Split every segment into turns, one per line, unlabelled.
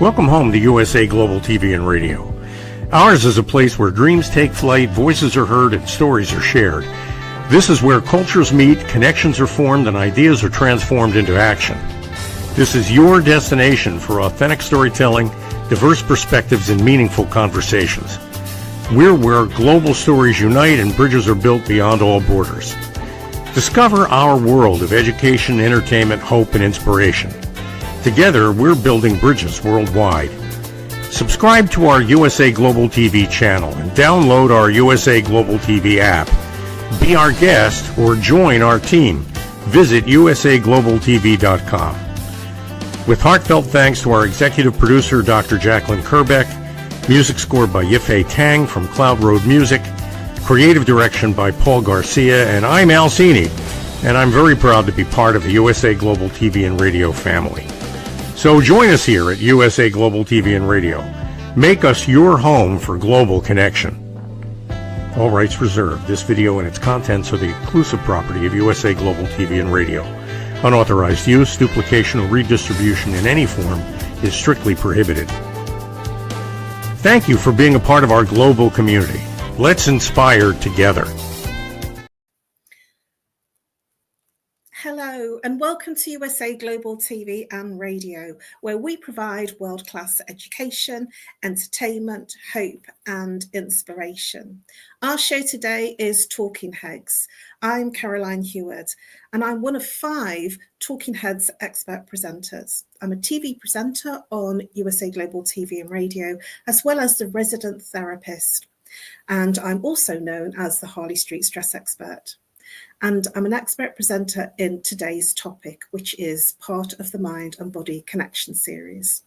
Welcome home to USA Global TV and Radio. Ours is a place where dreams take flight, voices are heard, and stories are shared. This is where cultures meet, connections are formed, and ideas are transformed into action. This is your destination for authentic storytelling, diverse perspectives, and meaningful conversations. We're where global stories unite and bridges are built beyond all borders. Discover our world of education, entertainment, hope, and inspiration. Together, we're building bridges worldwide. Subscribe to our USA Global TV channel and download our USA Global TV app. Be our guest or join our team. Visit usaglobaltv.com. With heartfelt thanks to our executive producer, Dr. Jacqueline Kerbeck, music scored by Yifei Tang from Cloud Road Music, creative direction by Paul Garcia, and I'm Al Cini, and I'm very proud to be part of the USA Global TV and Radio family. So join us here at USA Global TV and Radio. Make us your home for global connection. All rights reserved. This video and its contents are the exclusive property of USA Global TV and Radio. Unauthorized use, duplication, or redistribution in any form is strictly prohibited. Thank you for being a part of our global community. Let's inspire together.
Hello and welcome to USA Global TV and Radio, where we provide world-class education, entertainment, hope and inspiration. Our show today is Talking Heads. I'm Caroline HEWARD and I'm one of 5 Talking Heads expert presenters. I'm a TV presenter on USA Global TV and Radio, as well as the resident therapist. And I'm also known as the Harley Street Stress Expert. And I'm an expert presenter in today's topic, which is part of the Mind and Body Connection series.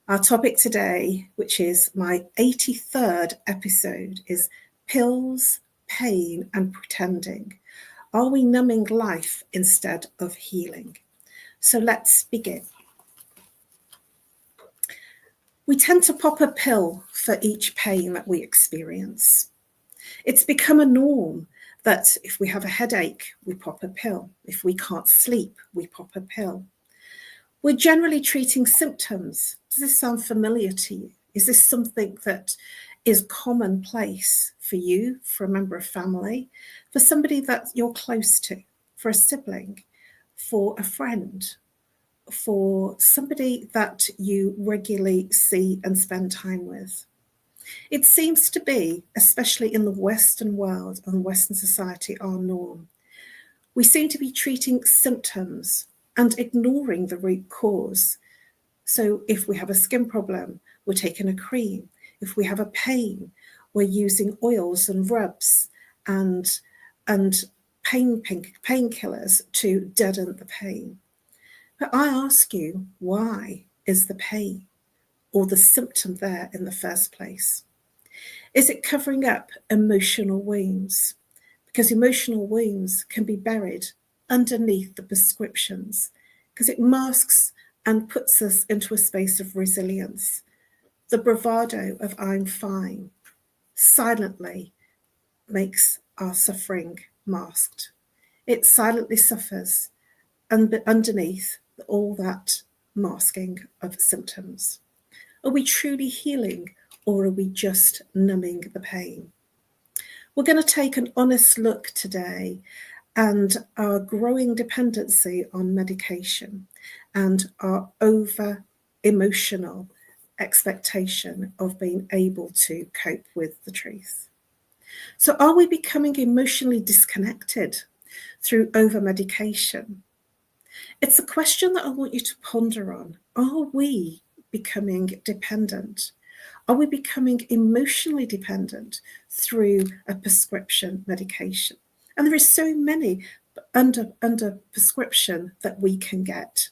Our topic today, which is my 83rd episode, is pills, pain, and pretending. Are we numbing life instead of healing? So let's begin. We tend to pop a pill for each pain that we experience. It's become a norm that if we have a headache, we pop a pill. If we can't sleep, we pop a pill. We're generally treating symptoms. Does this sound familiar to you? Is this something that is commonplace for you, for a member of family, for somebody that you're close to, for a sibling, for a friend, for somebody that you regularly see and spend time with? It seems to be, especially in the Western world and Western society, our norm. We seem to be treating symptoms and ignoring the root cause. So if we have a skin problem, we're taking a cream. If we have a pain, we're using oils and rubs and painkillers to deaden the pain. But I ask you, why is the pain or the symptom there in the first place? Is it covering up emotional wounds? Because emotional wounds can be buried underneath the prescriptions, because it masks and puts us into a space of resilience. The bravado of I'm fine silently makes our suffering masked. It silently suffers underneath all that masking of symptoms. Are we truly healing, or are we just numbing the pain? We're going to take an honest look today and our growing dependency on medication and our over-emotional expectation of being able to cope with the truth. So are we becoming emotionally disconnected through over-medication? It's a question that I want you to ponder on. Are we becoming dependent? Are we becoming emotionally dependent through a prescription medication? And there is so many under prescription that we can get.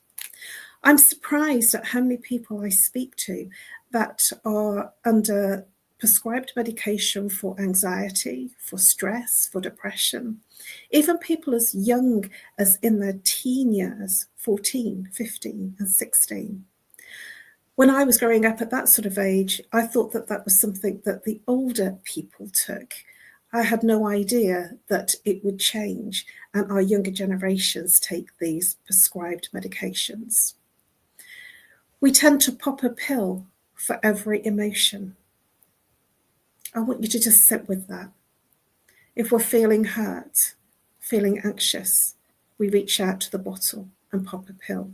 I'm surprised at how many people I speak to that are under prescribed medication for anxiety, for stress, for depression. Even people as young as in their teen years, 14, 15, and 16. When I was growing up at that sort of age, I thought that that was something that the older people took. I had no idea that it would change and our younger generations take these prescribed medications. We tend to pop a pill for every emotion. I want you to just sit with that. If we're feeling hurt, feeling anxious, we reach out to the bottle and pop a pill.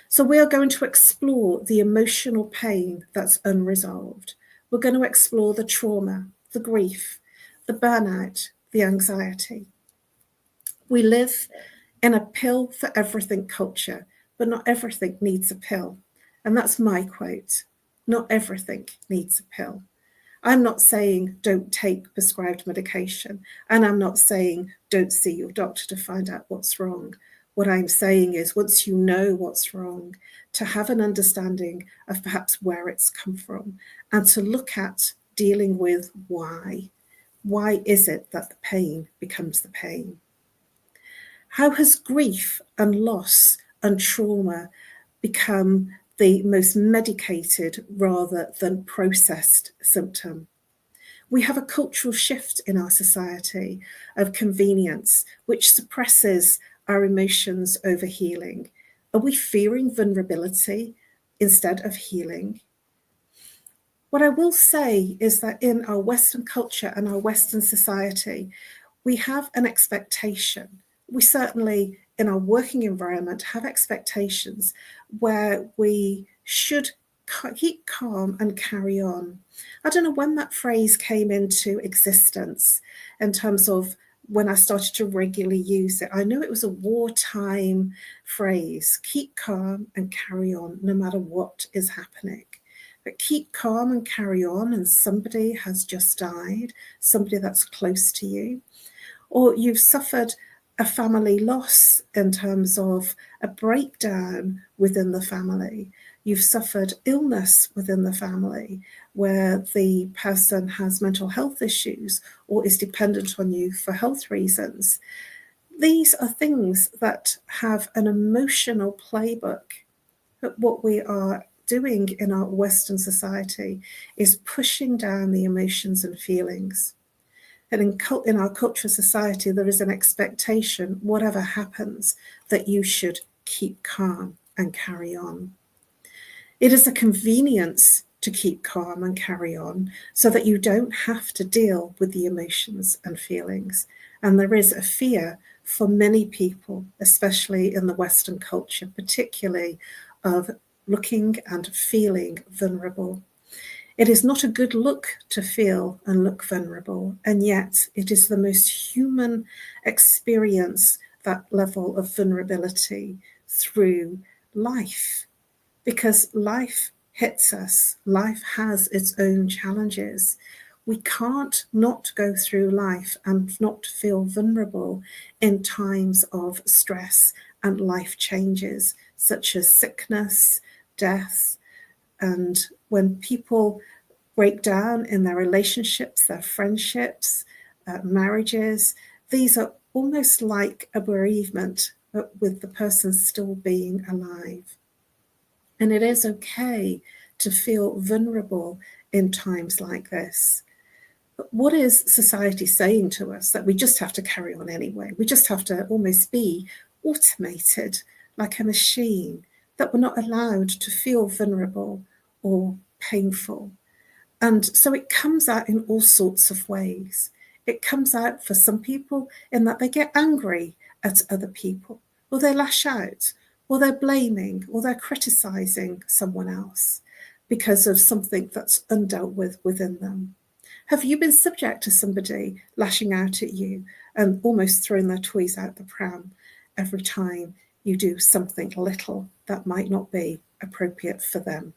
So we are going to explore the emotional pain that's unresolved. We're going to explore the trauma, the grief, the burnout, the anxiety. We live in a pill for everything culture, but not everything needs a pill. And that's my quote. Not everything needs a pill. I'm not saying don't take prescribed medication, and I'm not saying don't see your doctor to find out what's wrong. What I'm saying is, once you know what's wrong, to have an understanding of perhaps where it's come from, and to look at dealing with why. Why is it that the pain becomes the pain? How has grief and loss and trauma become the most medicated rather than processed symptom? We have a cultural shift in our society of convenience, which suppresses our emotions over healing. Are we fearing vulnerability instead of healing? What I will say is that in our Western culture and our Western society, we have an expectation. We certainly, in our working environment, have expectations where we should keep calm and carry on. I don't know when that phrase came into existence in terms of when I started to regularly use it. I knew it was a wartime phrase, keep calm and carry on no matter what is happening. But keep calm and carry on, and somebody has just died, somebody that's close to you, or you've suffered a family loss in terms of a breakdown within the family. You've suffered illness within the family where the person has mental health issues or is dependent on you for health reasons. These are things that have an emotional playbook. But what we are doing in our Western society is pushing down the emotions and feelings. And in our cultural society, there is an expectation, whatever happens, that you should keep calm and carry on. It is a convenience to keep calm and carry on so that you don't have to deal with the emotions and feelings. And there is a fear for many people, especially in the Western culture, particularly of looking and feeling vulnerable. It is not a good look to feel and look vulnerable, and yet it is the most human experience, that level of vulnerability through life, because life hits us. Life has its own challenges. We can't not go through life and not feel vulnerable in times of stress and life changes, such as sickness, death, and when people break down in their relationships, their friendships, marriages, these are almost like a bereavement, but with the person still being alive. And it is okay to feel vulnerable in times like this. But what is society saying to us? That we just have to carry on anyway. We just have to almost be automated like a machine, that we're not allowed to feel vulnerable or painful. And so it comes out in all sorts of ways. It comes out for some people in that they get angry at other people, or they lash out, or they're blaming, or they're criticizing someone else because of something that's undealt with within them. Have you been subject to somebody lashing out at you and almost throwing their toys out the pram every time you do something little that might not be appropriate for them?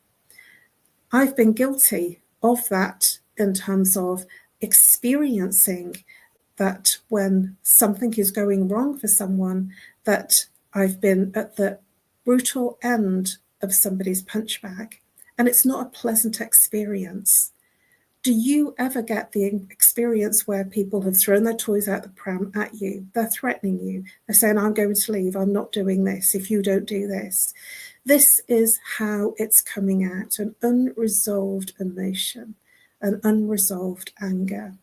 I've been guilty of that in terms of experiencing that when something is going wrong for someone, that I've been at the brutal end of somebody's punch bag, and it's not a pleasant experience. Do you ever get the experience where people have thrown their toys out the pram at you? They're threatening you. They're saying, I'm going to leave. I'm not doing this if you don't do this. This is how it's coming out, an unresolved emotion, an unresolved anger.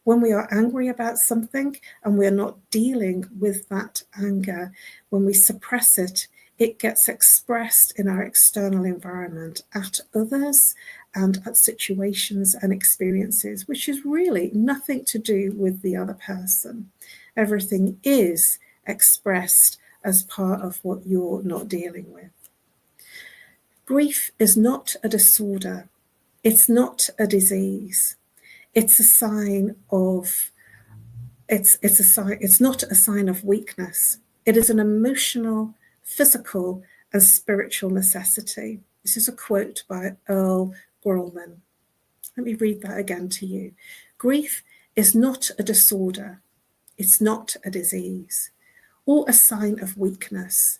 When we are angry about something and we're not dealing with that anger, when we suppress it, it gets expressed in our external environment at others and at situations and experiences, which is really nothing to do with the other person. Everything is expressed as part of what you're not dealing with. Grief is not a disorder. It's not a disease. It's a sign of, it's not a sign of weakness. It is an emotional, physical, and spiritual necessity. This is a quote by Earl Grolman. Let me read that again to you. Grief is not a disorder. It's not a disease or a sign of weakness.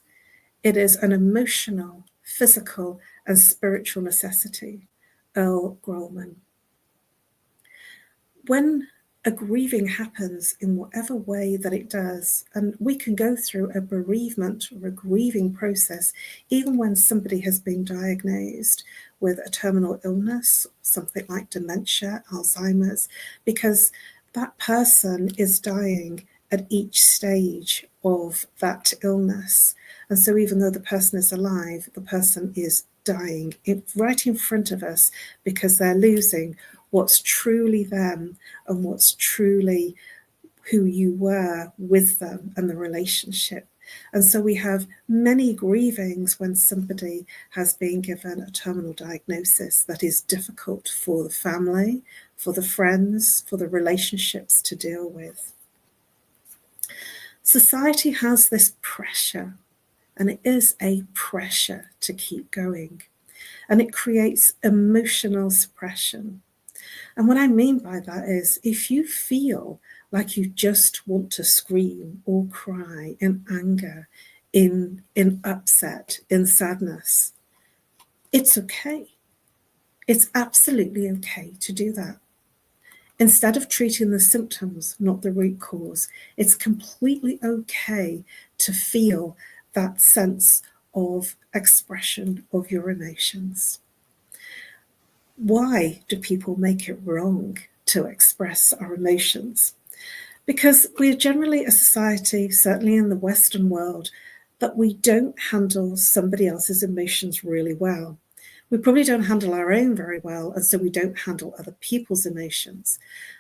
It is an emotional, physical, and spiritual necessity. Earl Grolman. When a grieving happens in whatever way that it does, and we can go through a bereavement or a grieving process, even when somebody has been diagnosed with a terminal illness, something like dementia, Alzheimer's, because that person is dying at each stage of that illness. And so even though the person is alive, the person is dying right in front of us because they're losing what's truly them and what's truly who you were with them and the relationship. And so we have many grievings when somebody has been given a terminal diagnosis that is difficult for the family, for the friends, for the relationships to deal with. Society has this pressure, and it is a pressure to keep going, and it creates emotional suppression. And what I mean by that is if you feel like you just want to scream or cry in anger, in upset, in sadness, it's okay. It's absolutely okay to do that. Instead of treating the symptoms, not the root cause, it's completely okay to feel that sense of expression of your emotions. Why do people make it wrong to express our emotions? Because we're generally a society, certainly in the Western world, that we don't handle somebody else's emotions really well. We probably don't handle our own very well, and so we don't handle other people's emotions.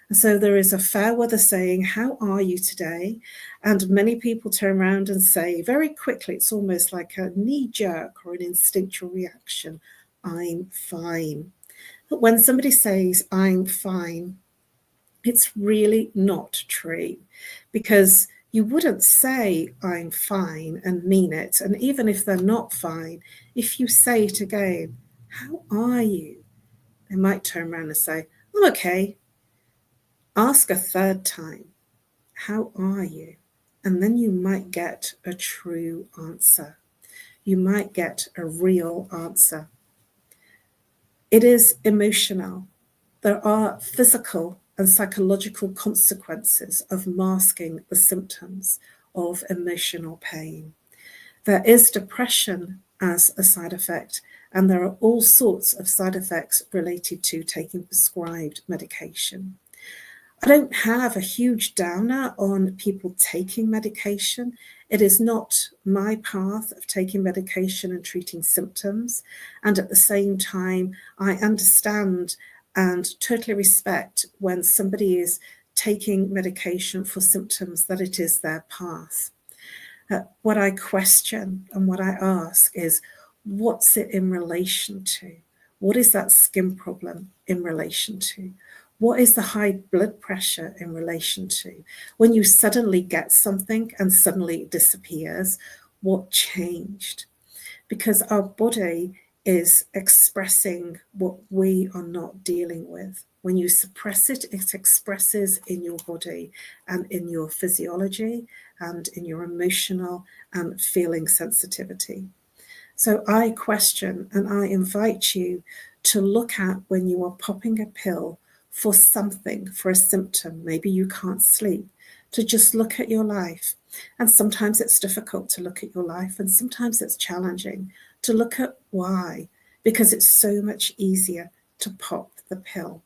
And so there is a fair weather saying, how are you today? And many people turn around and say very quickly, it's almost like a knee-jerk or an instinctual reaction, I'm fine. But when somebody says, I'm fine, it's really not true, because you wouldn't say, I'm fine, and mean it. And even if they're not fine, if you say it again, how are you? They might turn around and say, I'm okay. Ask a third time, how are you? And then you might get a true answer. You might get a real answer. It is emotional. There are physical and psychological consequences of masking the symptoms of emotional pain. There is depression as a side effect, and there are all sorts of side effects related to taking prescribed medication. I don't have a huge downer on people taking medication. It is not my path of taking medication and treating symptoms. And at the same time, I understand and totally respect when somebody is taking medication for symptoms that it is their path. What I question and what I ask is, what's it in relation to? What is that skin problem in relation to? What is the high blood pressure in relation to? When you suddenly get something and suddenly it disappears, what changed? Because our body is expressing what we are not dealing with. When you suppress it, it expresses in your body and in your physiology and in your emotional and feeling sensitivity. So I question and I invite you to look at when you are popping a pill for something, for a symptom, maybe you can't sleep, to just look at your life. And sometimes it's difficult to look at your life, and sometimes it's challenging to look at why, because it's so much easier to pop the pill.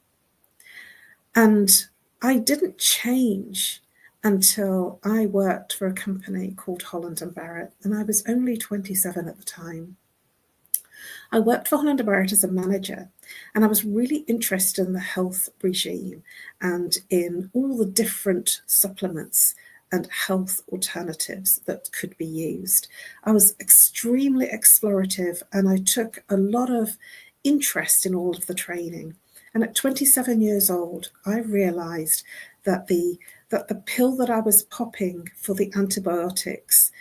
And I didn't change until I worked for a company called Holland & Barrett, and I was only 27 at the time. I worked for Holland & Barrett as a manager, and I was really interested in the health regime and in all the different supplements and health alternatives that could be used. I was extremely explorative, and I took a lot of interest in all of the training. And at 27 years old, I realized that the pill that I was popping for the antibiotics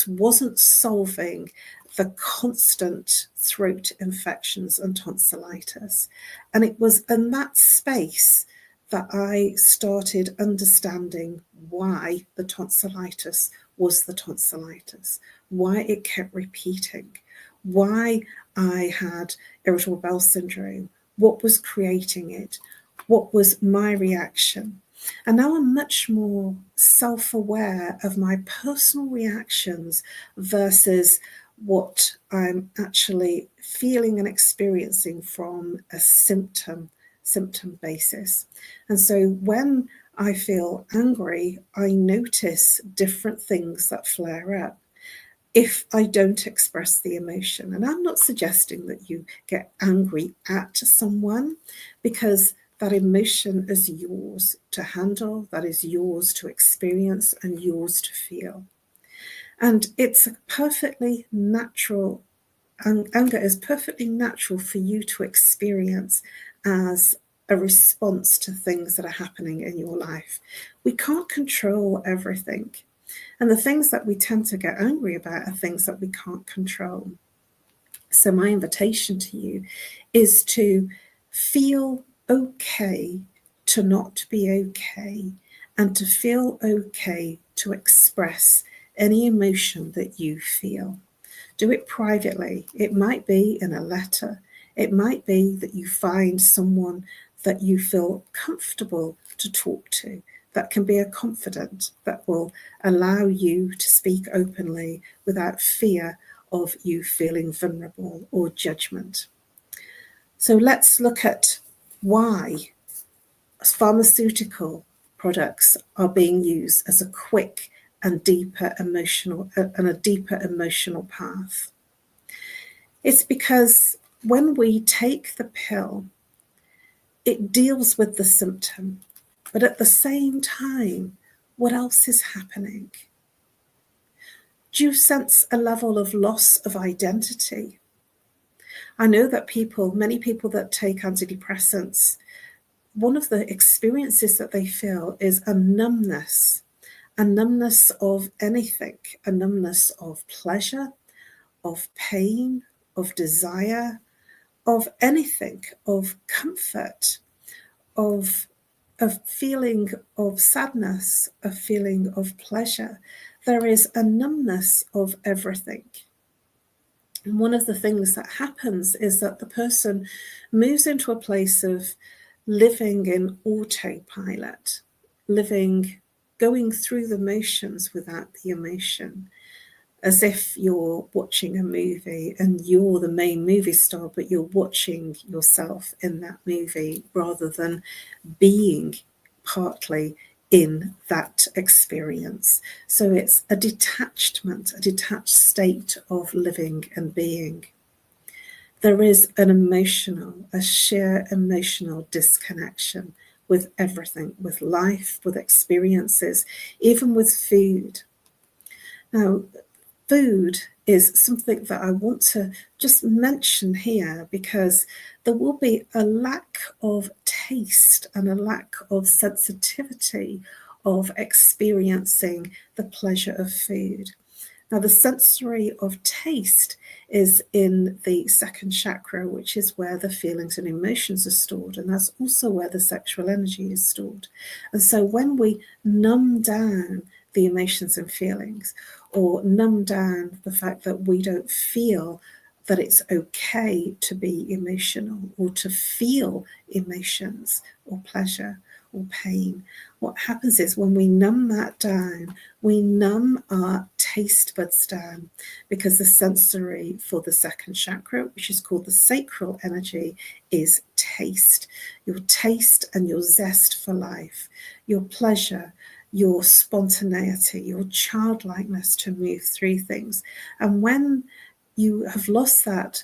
wasn't solving the constant throat infections and tonsillitis. And it was in that space that I started understanding why the tonsillitis was the tonsillitis, why it kept repeating, why I had irritable bowel syndrome, what was creating it, what was my reaction. And now I'm much more self-aware of my personal reactions versus what I'm actually feeling and experiencing from a symptom basis. And so when I feel angry, I notice different things that flare up if I don't express the emotion. And I'm not suggesting that you get angry at someone, because that emotion is yours to handle, that is yours to experience and yours to feel. And it's a perfectly natural, anger is perfectly natural for you to experience as a response to things that are happening in your life. We can't control everything. And the things that we tend to get angry about are things that we can't control. So my invitation to you is to feel okay to not be okay, and to feel okay to express any emotion that you feel. Do it privately. It might be in a letter. It might be that you find someone that you feel comfortable to talk to, that can be a confidant, that will allow you to speak openly without fear of you feeling vulnerable or judgment. So let's look at why pharmaceutical products are being used as a quick and deeper emotional path. It's because when we take the pill, it deals with the symptom, but at the same time, what else is happening? Do you sense a level of loss of identity? I know that many people that take antidepressants, one of the experiences that they feel is a numbness of anything, a numbness of pleasure, of pain, of desire, of anything, of comfort, of a feeling of sadness, a feeling of pleasure. There is a numbness of everything. And one of the things that happens is that the person moves into a place of living in autopilot, going through the motions without the emotion, as if you're watching a movie and you're the main movie star, but you're watching yourself in that movie rather than being partly in that experience. So it's a detached state of living and being. There is a sheer emotional disconnection with everything, with life, with experiences, even with food. Now, food is something that I want to just mention here, because there will be a lack of taste and a lack of sensitivity of experiencing the pleasure of food. Now, the sensory of taste is in the second chakra, which is where the feelings and emotions are stored, and that's also where the sexual energy is stored. And so when we numb down the emotions and feelings, or numb down the fact that we don't feel that it's okay to be emotional or to feel emotions or pleasure or pain, what happens is when we numb that down, we numb our taste buds down, because the sensory for the second chakra, which is called the sacral energy, is taste. Your taste and your zest for life, your pleasure, your spontaneity, your childlikeness to move through things. And when you have lost that,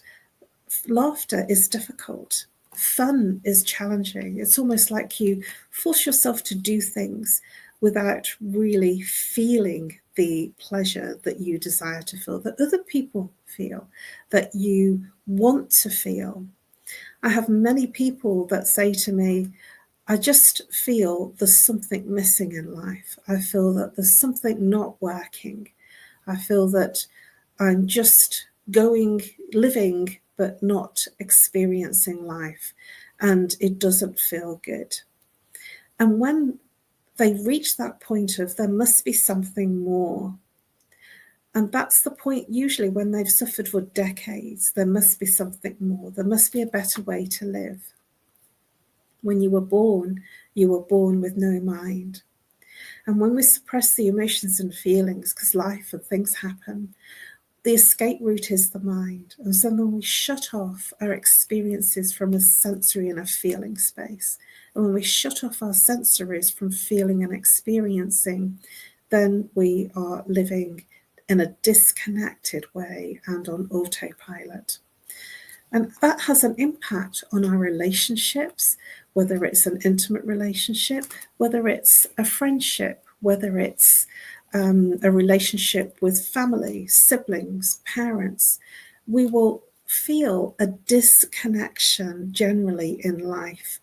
laughter is difficult. Fun is challenging. It's almost like you force yourself to do things without really feeling the pleasure that you desire to feel, that other people feel, that you want to feel. I have many people that say to me, I just feel there's something missing in life. I feel that there's something not working. I feel that I'm just living, but not experiencing life, and it doesn't feel good. And when they reach that point of there must be something more, and that's the point usually when they've suffered for decades, there must be something more, there must be a better way to live. When you were born with no mind. And when we suppress the emotions and feelings, because life and things happen, the escape route is the mind. And so when we shut off our experiences from a sensory and a feeling space, and when we shut off our sensories from feeling and experiencing, then we are living in a disconnected way and on autopilot. And that has an impact on our relationships, whether it's an intimate relationship, whether it's a friendship, whether it's a relationship with family, siblings, parents. We will feel a disconnection generally in life.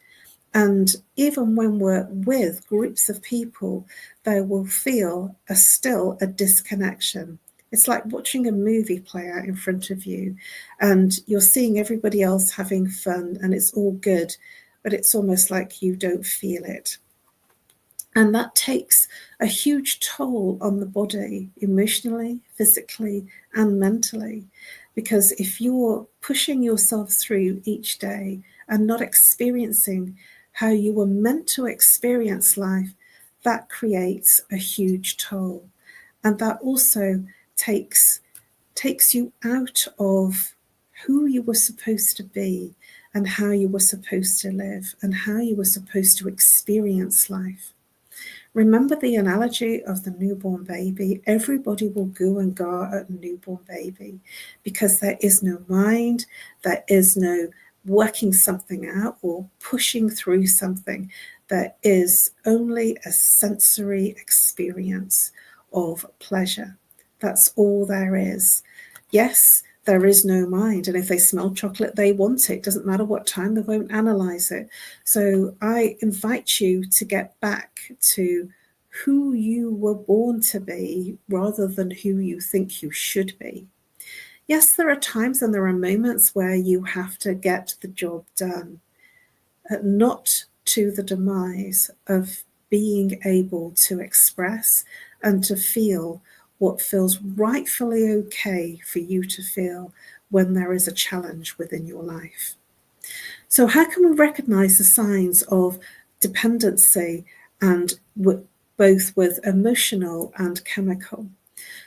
And even when we're with groups of people, they will feel still a disconnection. It's like watching a movie play out in front of you, and you're seeing everybody else having fun and it's all good, but it's almost like you don't feel it. And that takes a huge toll on the body, emotionally, physically, and mentally. Because if you're pushing yourself through each day and not experiencing how you were meant to experience life, that creates a huge toll. And that also takes you out of who you were supposed to be and how you were supposed to live and how you were supposed to experience life. Remember the analogy of the newborn baby. Everybody will goo and gar at a newborn baby because there is no mind, there is no working something out or pushing through something. There is only a sensory experience of pleasure. That's all there is. Yes, there is no mind. And if they smell chocolate, they want it. Doesn't matter what time, they won't analyze it. So I invite you to get back to who you were born to be rather than who you think you should be. Yes, there are times and there are moments where you have to get the job done, not to the demise of being able to express and to feel what feels rightfully okay for you to feel when there is a challenge within your life. So how can we recognize the signs of dependency and both with emotional and chemical?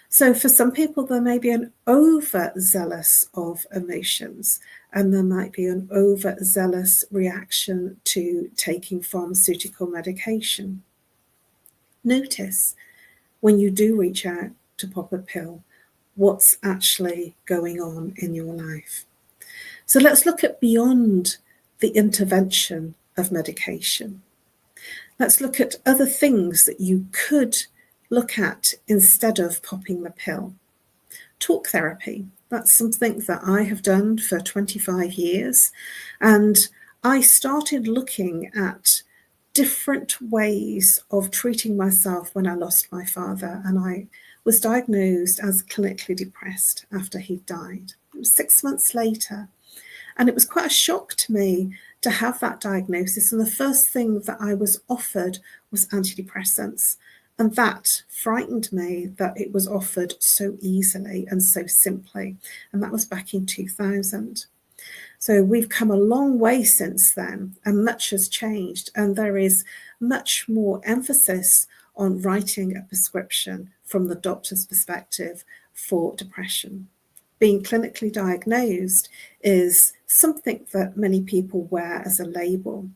So for some people, there may be an overzealous of emotions, and there might be an overzealous reaction to taking pharmaceutical medication. Notice when you do reach out to pop a pill, what's actually going on in your life. So let's look at beyond the intervention of medication. Let's look at other things that you could look at instead of popping the pill. Talk therapy. That's something that I have done for 25 years. And I started looking at different ways of treating myself when I lost my father. And I was diagnosed as clinically depressed after he died. It was 6 months later. And it was quite a shock to me to have that diagnosis. And the first thing that I was offered was antidepressants. And that frightened me that it was offered so easily and so simply. And that was back in 2000. So we've come a long way since then, and much has changed. And there is much more emphasis on writing a prescription from the doctor's perspective for depression. Being clinically diagnosed is something that many people wear as a label.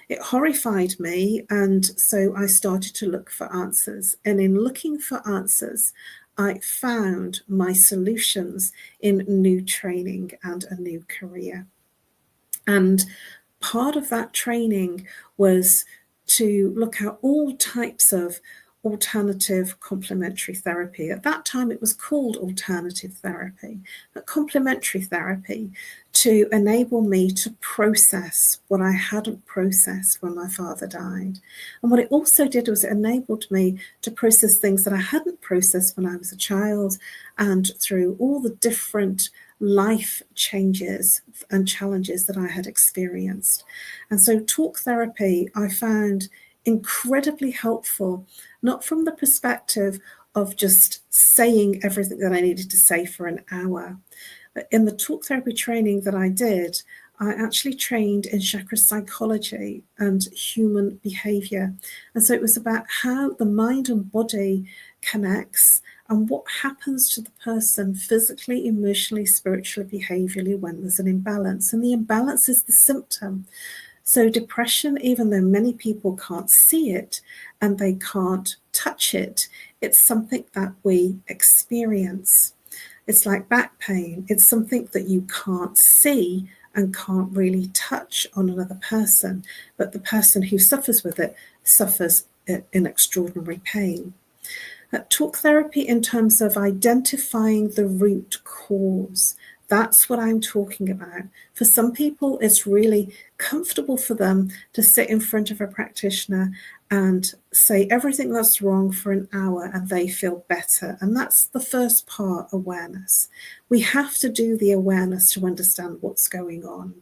It horrified me, and so I started to look for answers. And in looking for answers, I found my solutions in new training and a new career. And part of that training was to look at all types of alternative complementary therapy. At that time, it was called alternative therapy, but complementary therapy, to enable me to process what I hadn't processed when my father died. And what it also did was it enabled me to process things that I hadn't processed when I was a child, and through all the different life changes and challenges that I had experienced. And so talk therapy I found incredibly helpful, not from the perspective of just saying everything that I needed to say for an hour, but in the talk therapy training that I did, I actually trained in chakra psychology and human behavior. And so it was about how the mind and body connects and what happens to the person physically, emotionally, spiritually, behaviorally when there's an imbalance. And the imbalance is the symptom. So depression, even though many people can't see it and they can't touch it, it's something that we experience. It's like back pain. It's something that you can't see and can't really touch on another person, but the person who suffers with it suffers in extraordinary pain. Talk therapy in terms of identifying the root cause. That's what I'm talking about. For some people, it's really comfortable for them to sit in front of a practitioner and say everything that's wrong for an hour and they feel better. And that's the first part, awareness. We have to do the awareness to understand what's going on.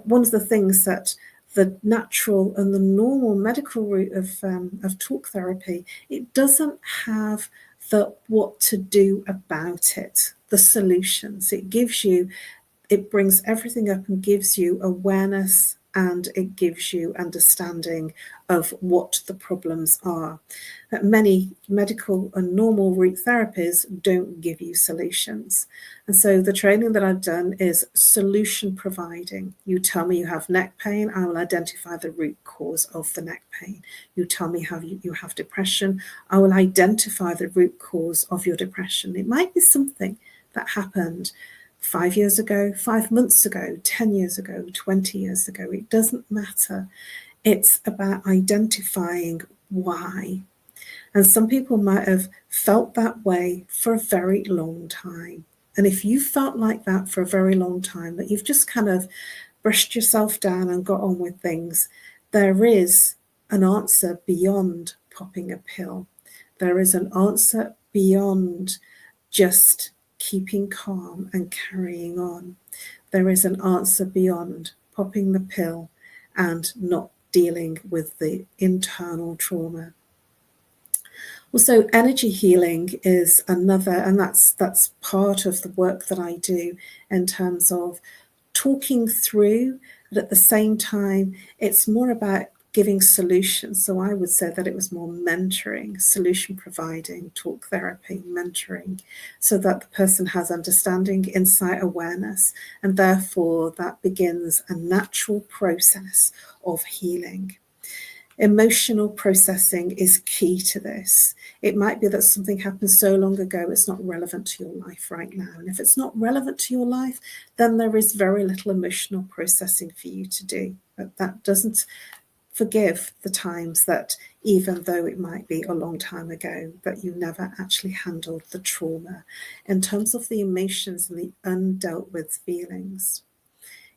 One of the things that the natural and the normal medical route of talk therapy, it doesn't have the what to do about it, the solutions. It brings everything up and gives you awareness, and it gives you understanding of what the problems are. Many medical and normal route therapies don't give you solutions. And so the training that I've done is solution providing. You tell me you have neck pain, I will identify the root cause of the neck pain. You tell me how you have depression, I will identify the root cause of your depression. It might be something that happened 5 years ago, 5 months ago, 10 years ago, 20 years ago. It doesn't matter. It's about identifying why. And some people might have felt that way for a very long time. And if you felt like that for a very long time, that you've just kind of brushed yourself down and got on with things, there is an answer beyond popping a pill. There is an answer beyond just keeping calm and carrying on. There is an answer beyond popping the pill and not dealing with the internal trauma. Also, energy healing is another, and that's part of the work that I do in terms of talking through, but at the same time, it's more about giving solutions. So I would say that it was more mentoring, solution providing, talk therapy, mentoring, so that the person has understanding, insight, awareness, and therefore that begins a natural process of healing. Emotional processing is key to this. It might be that something happened so long ago it's not relevant to your life right now. And if it's not relevant to your life, then there is very little emotional processing for you to do. But that doesn't forgive the times that, even though it might be a long time ago, that you never actually handled the trauma in terms of the emotions and the undealt with feelings.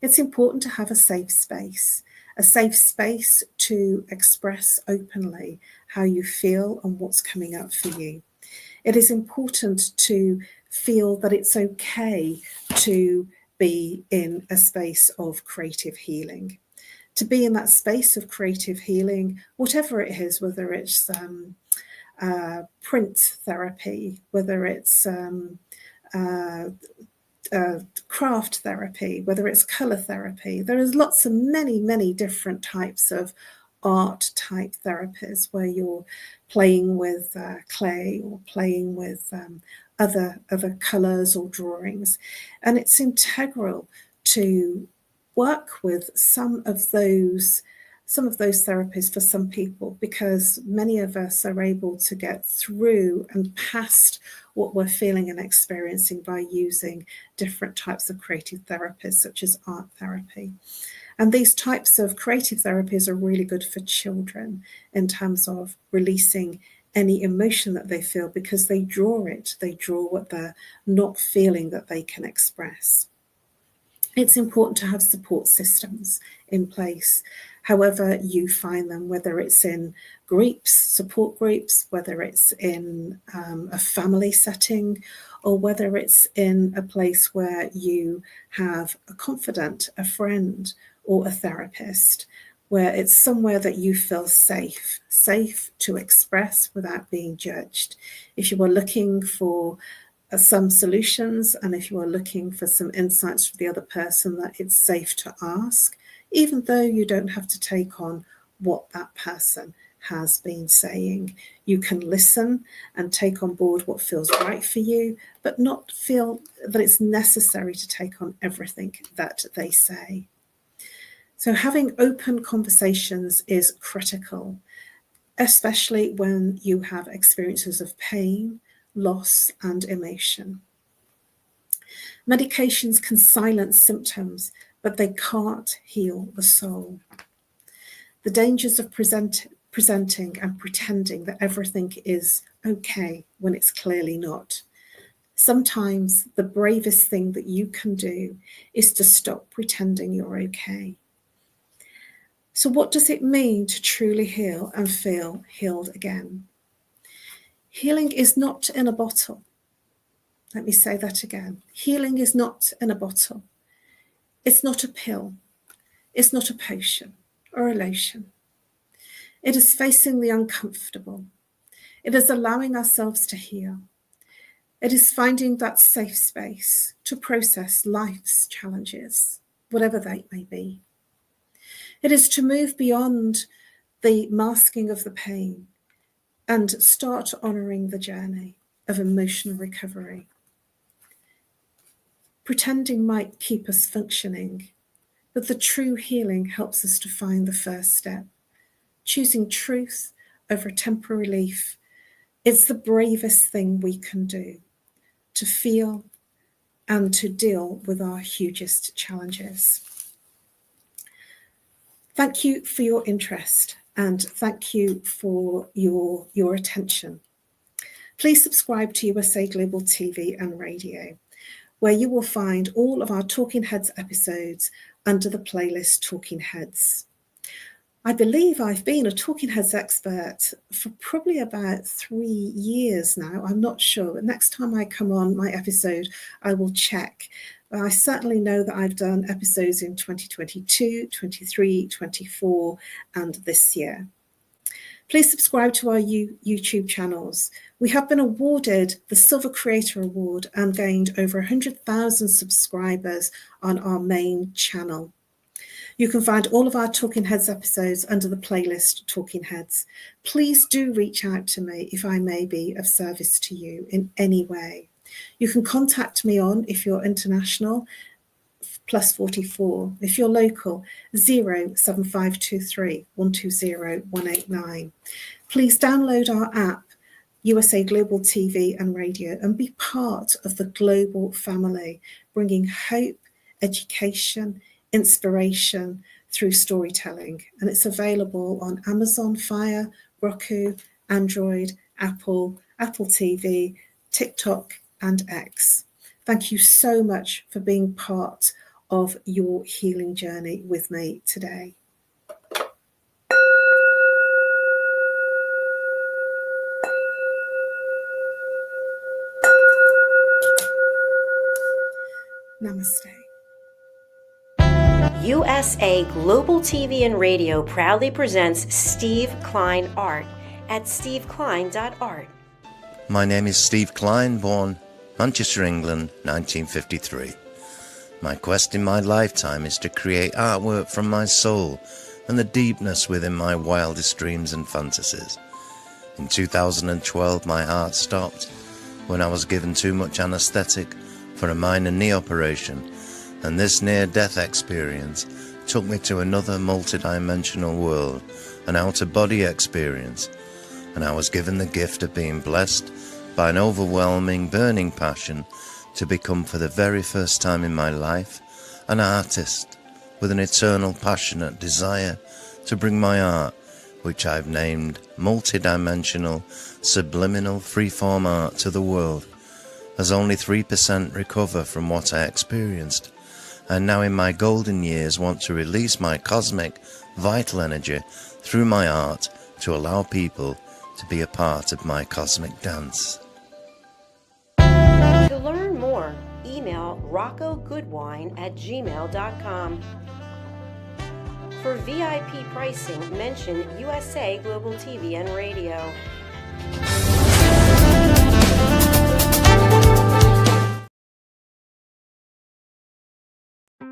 It's important to have a safe space to express openly how you feel and what's coming up for you. It is important to feel that it's okay to be in a space of creative healing. To be in that space of creative healing, whatever it is, whether it's print therapy, whether it's craft therapy, whether it's color therapy. There is lots of many different types of art type therapies where you're playing with clay or playing with other colours or drawings. And it's integral to work with some of those therapies for some people, because many of us are able to get through and past what we're feeling and experiencing by using different types of creative therapies, such as art therapy. And these types of creative therapies are really good for children in terms of releasing any emotion that they feel, because they draw what they're not feeling that they can express. It's important to have support systems in place, however you find them, whether it's in groups, support groups, whether it's in a family setting, or whether it's in a place where you have a confidant, a friend, or a therapist, where it's somewhere that you feel safe to express without being judged. If you are looking for some solutions, and if you are looking for some insights from the other person, that it's safe to ask, even though you don't have to take on what that person has been saying. You can listen and take on board what feels right for you, but not feel that it's necessary to take on everything that they say. So having open conversations is critical, especially when you have experiences of pain, loss, and emotion. Medications can silence symptoms, but they can't heal the soul. The dangers of presenting and pretending that everything is okay when it's clearly not. Sometimes the bravest thing that you can do is to stop pretending you're okay. So what does it mean to truly heal and feel healed again? Healing is not in a bottle. Let me say that again. Healing is not in a bottle. It's not a pill. It's not a potion or a lotion. It is facing the uncomfortable. It is allowing ourselves to heal. It is finding that safe space to process life's challenges, whatever they may be. It is to move beyond the masking of the pain and start honouring the journey of emotional recovery. Pretending might keep us functioning, but the true healing helps us to find the first step. Choosing truth over temporary relief is the bravest thing we can do to feel and to deal with our hugest challenges. Thank you for your interest, and thank you for your attention. Please subscribe to USA Global TV and Radio, where you will find all of our Talking Heads episodes under the playlist Talking Heads. I believe I've been a Talking Heads expert for probably about 3 years now. I'm not sure. Next time I come on my episode, I will check. I certainly know that I've done episodes in 2022, 23, 24, and this year. Please subscribe to our YouTube channels. We have been awarded the Silver Creator Award and gained over 100,000 subscribers on our main channel. You can find all of our Talking Heads episodes under the playlist Talking Heads. Please do reach out to me if I may be of service to you in any way. You can contact me on, if you're international, +44. If you're local, 07523 120 189. Please download our app, USA Global TV and Radio, and be part of the global family, bringing hope, education, inspiration through storytelling. And it's available on Amazon Fire, Roku, Android, Apple TV, TikTok, and X. Thank you so much for being part of your healing journey with me today. Namaste.
USA Global TV and Radio proudly presents Steve Klein Art at steveklein.art.
My name is Steve Klein, born Manchester, England, 1953. My quest in my lifetime is to create artwork from my soul and the deepness within my wildest dreams and fantasies. In 2012, my heart stopped when I was given too much anesthetic for a minor knee operation, and this near-death experience took me to another multidimensional world, an out-of-body experience, and I was given the gift of being blessed by an overwhelming, burning passion to become, for the very first time in my life, an artist with an eternal, passionate desire to bring my art, which I've named multidimensional, subliminal, freeform art, to the world, as only 3% recover from what I experienced, and now in my golden years want to release my cosmic, vital energy through my art to allow people to be a part of my cosmic dance.
To learn more, email roccogoodwine@gmail.com. For VIP pricing, mention USA Global TV and Radio.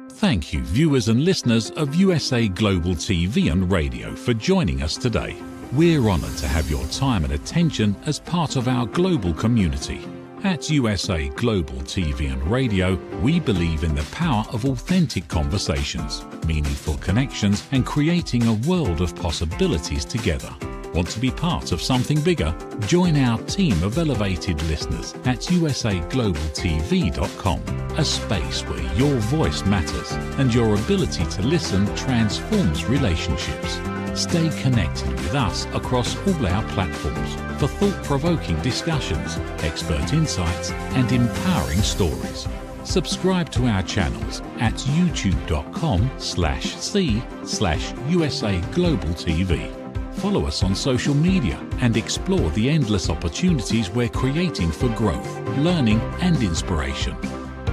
Thank you, viewers and listeners of USA Global TV and Radio, for joining us today. We're honoured to have your time and attention as part of our global community. At USA Global TV and Radio, we believe in the power of authentic conversations, meaningful connections, and creating a world of possibilities together. Want to be part of something bigger? Join our team of elevated listeners at usaglobaltv.com, a space where your voice matters and your ability to listen transforms relationships. Stay connected with us across all our platforms for thought-provoking discussions, expert insights, and empowering stories. Subscribe to our channels at youtube.com/c/USA Global TV. Follow us on social media and explore the endless opportunities we're creating for growth, learning, and inspiration.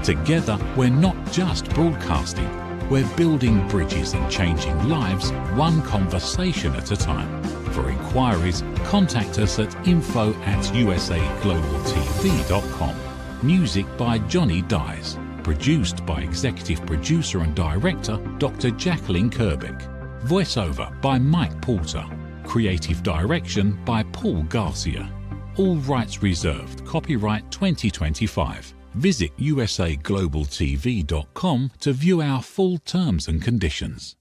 Together, we're not just broadcasting, we're building bridges and changing lives one conversation at a time. For inquiries, contact us at info@usaglobaltv.com. Music by Johnny Dyes. Produced by Executive Producer and Director Dr. Jacqueline Kerbeck. Voiceover by Mike Porter. Creative Direction by Paul Garcia. All rights reserved. Copyright 2025. Visit usaglobaltv.com to view our full terms and conditions.